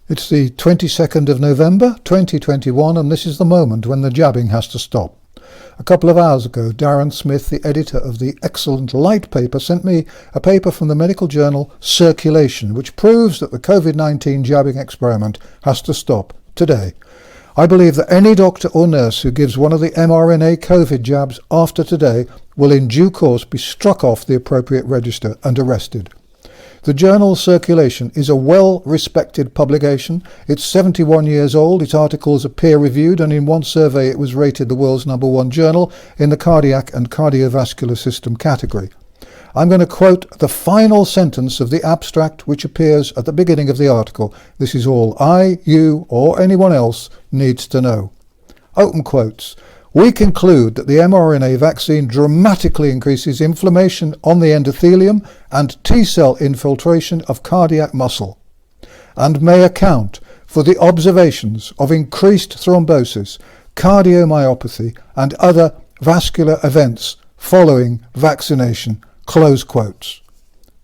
It's the 22nd of November 2021, and this is the moment when the jabbing has to stop. A couple of hours ago, Darren Smith, the editor of the excellent Light paper, sent me a paper from the medical journal Circulation, which proves that the COVID-19 jabbing experiment has to stop today. I believe that any doctor or nurse who gives one of the mRNA COVID jabs after today will in due course be struck off the appropriate register and arrested. The journal Circulation is a well-respected publication. It's 71 years old, its articles are peer-reviewed, and in one survey it was rated the world's #1 journal in the cardiac and cardiovascular system category. I'm going to quote the final sentence of the abstract which appears at the beginning of the article. This is all I, you, or anyone else needs to know. Open quotes. We conclude that the mRNA vaccine dramatically increases inflammation on the endothelium and T-cell infiltration of cardiac muscle, and may account for the observations of increased thrombosis, cardiomyopathy, and other vascular events following vaccination. Close quotes.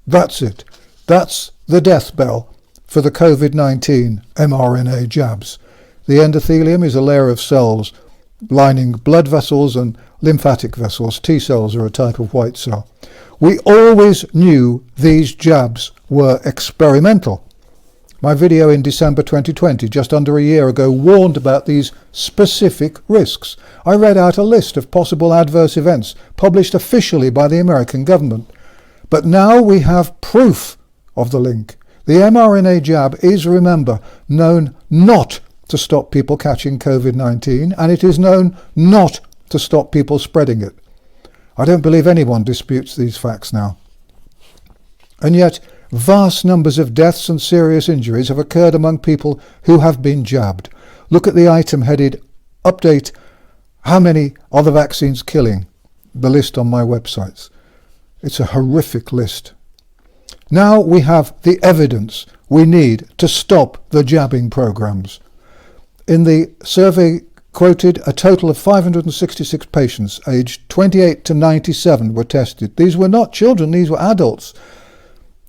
That's it. That's the death bell for the COVID-19 mRNA jabs. The endothelium is a layer of cells lining blood vessels and lymphatic vessels. T cells are a type of white cell. We always knew these jabs were experimental. My video in December 2020, just under a year ago, warned about these specific risks. I read out a list of possible adverse events published officially by the American government. But now we have proof of the link. The mRNA jab is, remember, known not to stop people catching COVID-19, and it is known not to stop people spreading it. I don't believe anyone disputes these facts now. And yet, vast numbers of deaths and serious injuries have occurred among people who have been jabbed. Look at the item headed Update, how many are the vaccines killing? The list on my websites. It's a horrific list. Now we have the evidence we need to stop the jabbing programs. In the survey quoted, a total of 566 patients aged 28 to 97 were tested. These were not children, these were adults.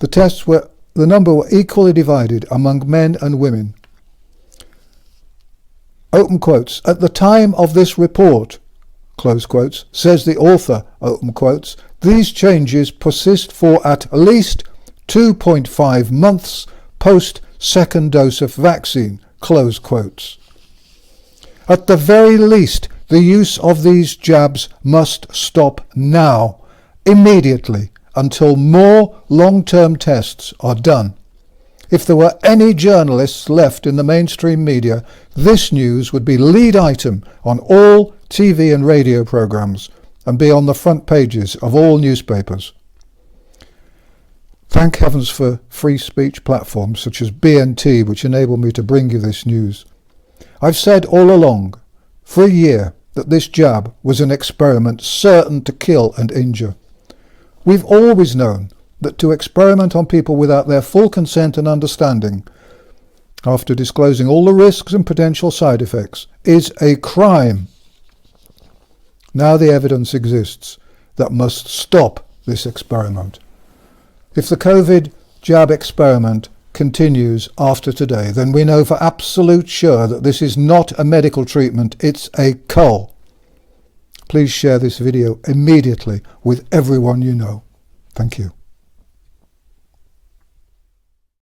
The number were equally divided among men and women. Open quotes. At the time of this report, close quotes, says the author, open quotes, these changes persist for at least 2.5 months post second dose of vaccine, close quotes. At the very least, the use of these jabs must stop now, immediately, until more long-term tests are done. If there were any journalists left in the mainstream media, this news would be lead item on all TV and radio programs and be on the front pages of all newspapers. Thank heavens for free speech platforms such as BNT, which enable me to bring you this news. I've said all along, for a year, that this jab was an experiment certain to kill and injure. We've always known that to experiment on people without their full consent and understanding, after disclosing all the risks and potential side effects, is a crime. Now the evidence exists that must stop this experiment. If the COVID jab experiment continues after today, then we know for absolute sure that this is not a medical treatment, it's a cull. Please share this video immediately with everyone you know. Thank you.